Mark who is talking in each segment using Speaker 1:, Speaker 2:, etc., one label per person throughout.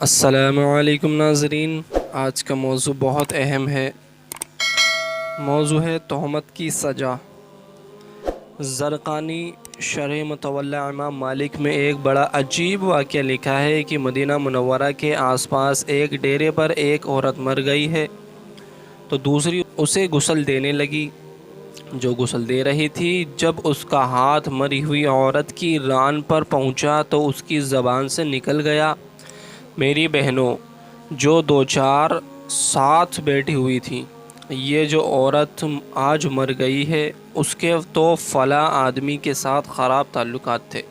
Speaker 1: السلام علیکم ناظرین، آج کا موضوع بہت اہم ہے۔ موضوع ہے تہمت کی سزا۔ زرقانی شرح متولیٰ امام مالک میں ایک بڑا عجیب واقعہ لکھا ہے کہ مدینہ منورہ کے آس پاس ایک ڈیرے پر ایک عورت مر گئی ہے تو دوسری اسے غسل دینے لگی۔ جو غسل دے رہی تھی، جب اس کا ہاتھ مری ہوئی عورت کی ران پر پہنچا تو اس کی زبان سے نکل گیا، میری بہنوں جو دو چار ساتھ بیٹھی ہوئی تھیں، یہ جو عورت آج مر گئی ہے اس کے تو فلاں آدمی کے ساتھ خراب تعلقات تھے۔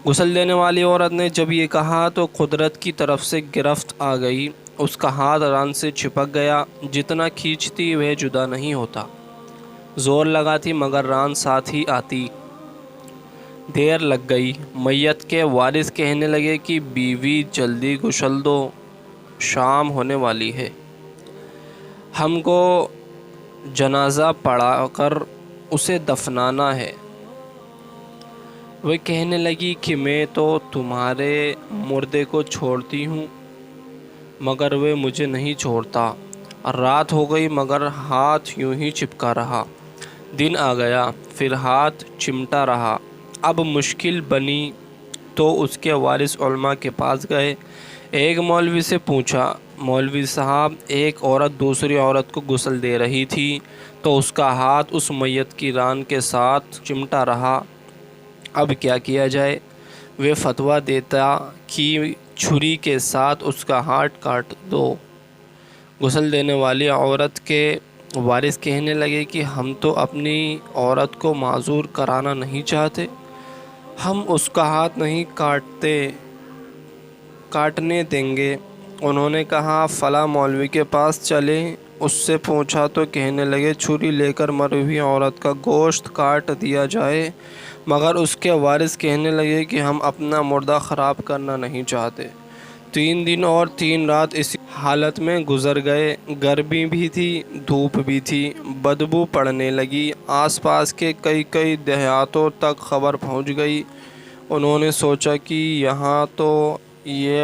Speaker 1: غسل دینے والی عورت نے جب یہ کہا تو قدرت کی طرف سے گرفت آ گئی، اس کا ہاتھ ران سے چپک گیا، جتنا کھینچتی وہ جدا نہیں ہوتا، زور لگاتی مگر ران ساتھ ہی آتی، دیر لگ گئی۔ میت کے وارث کہنے لگے کہ بیوی جلدی غسل دو، شام ہونے والی ہے، ہم کو جنازہ پڑھا کر اسے دفنانا ہے۔ وہ کہنے لگی کہ میں تو تمہارے مردے کو چھوڑتی ہوں مگر وہ مجھے نہیں چھوڑتا۔ رات ہو گئی مگر ہاتھ یوں ہی چپکا رہا، دن آ گیا پھر ہاتھ چمٹا رہا۔ اب مشکل بنی تو اس کے وارث علماء کے پاس گئے، ایک مولوی سے پوچھا، مولوی صاحب ایک عورت دوسری عورت کو غسل دے رہی تھی تو اس کا ہاتھ اس میت کی ران کے ساتھ چمٹا رہا، اب کیا کیا جائے؟ وہ فتویٰ دیتا کہ چھری کے ساتھ اس کا ہاتھ کاٹ دو۔ غسل دینے والی عورت کے وارث کہنے لگے کہ ہم تو اپنی عورت کو معذور کرانا نہیں چاہتے، ہم اس کا ہاتھ نہیں کاٹنے دیں گے۔ انہوں نے کہا فلاں مولوی کے پاس چلیں، اس سے پوچھا تو کہنے لگے چھری لے کر مری ہوئی عورت کا گوشت کاٹ دیا جائے، مگر اس کے وارث کہنے لگے کہ ہم اپنا مردہ خراب کرنا نہیں چاہتے۔ 3 دن اور 3 رات اسی حالت میں گزر گئے، گرمی بھی تھی دھوپ بھی تھی، بدبو پڑنے لگی، آس پاس کے کئی دیہاتوں تک خبر پہنچ گئی۔ انہوں نے سوچا کہ یہاں تو یہ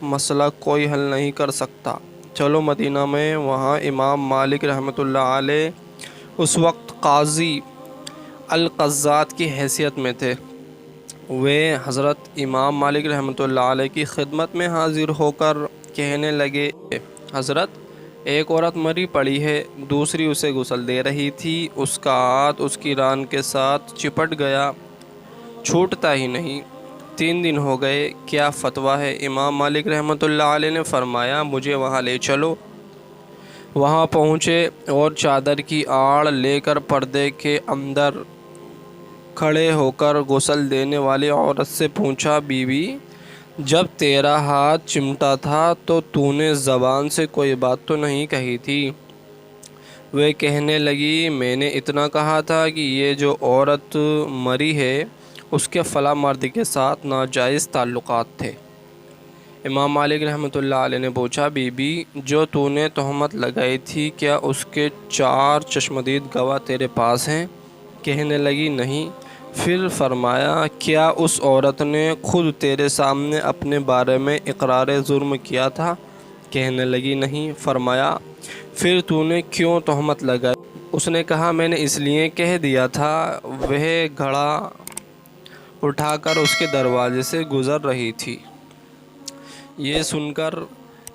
Speaker 1: مسئلہ کوئی حل نہیں کر سکتا، چلو مدینہ میں۔ وہاں امام مالک رحمۃ اللہ علیہ اس وقت قاضی القضات کی حیثیت میں تھے۔ وہ حضرت امام مالک رحمۃ اللہ علیہ کی خدمت میں حاضر ہو کر کہنے لگے، حضرت ایک عورت مری پڑی ہے، دوسری اسے غسل دے رہی تھی، اس کا ہاتھ اس کی ران کے ساتھ چپٹ گیا، چھوٹتا ہی نہیں، 3 دن ہو گئے، کیا فتویٰ ہے؟ امام مالک رحمۃ اللہ علیہ نے فرمایا مجھے وہاں لے چلو۔ وہاں پہنچے اور چادر کی آڑ لے کر پردے کے اندر کھڑے ہو کر غسل دینے والی عورت سے پوچھا، بیوی جب تیرا ہاتھ چمٹا تھا تو نے زبان سے کوئی بات تو نہیں کہی تھی؟ وہ کہنے لگی میں نے اتنا کہا تھا کہ یہ جو عورت مری ہے اس کے فلاں مرد کے ساتھ ناجائز تعلقات تھے۔ امام مالک رحمۃ اللہ علیہ نے پوچھا، بی بی جو تو نے تہمت لگائی تھی کیا اس کے 4 چشمدید گواہ تیرے پاس ہیں؟ کہنے لگی نہیں۔ پھر فرمایا کیا اس عورت نے خود تیرے سامنے اپنے بارے میں اقرار جرم کیا تھا؟ کہنے لگی نہیں۔ فرمایا پھر تو نے کیوں تہمت لگائی؟ اس نے کہا میں نے اس لیے کہہ دیا تھا، وہ گھڑا اٹھا کر اس کے دروازے سے گزر رہی تھی۔ یہ سن کر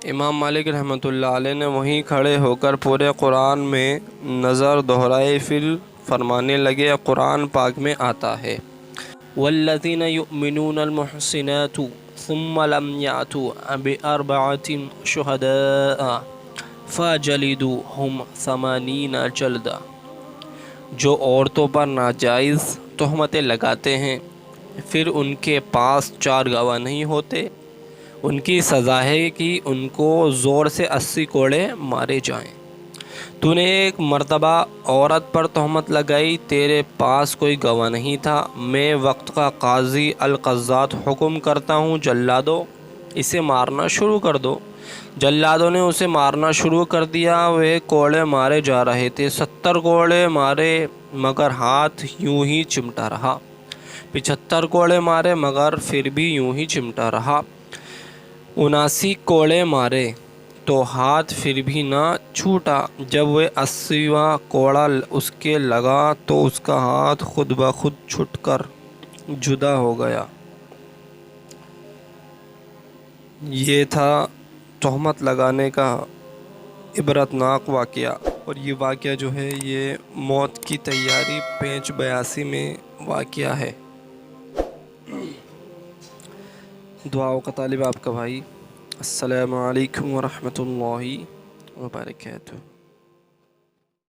Speaker 1: امام مالک رحمۃ اللہ علیہ نے وہیں کھڑے ہو کر پورے قرآن میں نظر دہرائے، پھر فرمانے لگے، قرآن پاک میں آتا ہے والذین یؤمنون المحصنات ثم لم یأتوا بأربعة شہداء فجلدوہم 80 جلدہ۔ جو عورتوں پر ناجائز تہمتیں لگاتے ہیں پھر ان کے پاس 4 گواہ نہیں ہوتے، ان کی سزا ہے کہ ان کو زور سے 80 کوڑے مارے جائیں۔ تو نے ایک مرتبہ عورت پر تہمت لگائی، تیرے پاس کوئی گواہ نہیں تھا، میں وقت کا قاضی القضات حکم کرتا ہوں، جلادو اسے مارنا شروع کر دو۔ جلادوں نے اسے مارنا شروع کر دیا، وہ کوڑے مارے جا رہے تھے، 70 کوڑے مارے مگر ہاتھ یوں ہی چمٹا رہا، 75 کوڑے مارے مگر پھر بھی یوں ہی چمٹا رہا۔ 79 کوڑے مارے تو ہاتھ پھر بھی نہ چھوٹا، جب وہ 80واں کوڑا اس کے لگا تو اس کا ہاتھ خود بخود چھوٹ کر جدا ہو گیا۔ یہ تھا تہمت لگانے کا عبرتناک واقعہ، اور یہ واقعہ جو ہے یہ موت کی تیاری پیچ 82 میں واقعہ ہے۔ دعاؤں کا طالب آپ کا بھائی۔ السلام علیکم ورحمۃ اللہ وبرکاتہ۔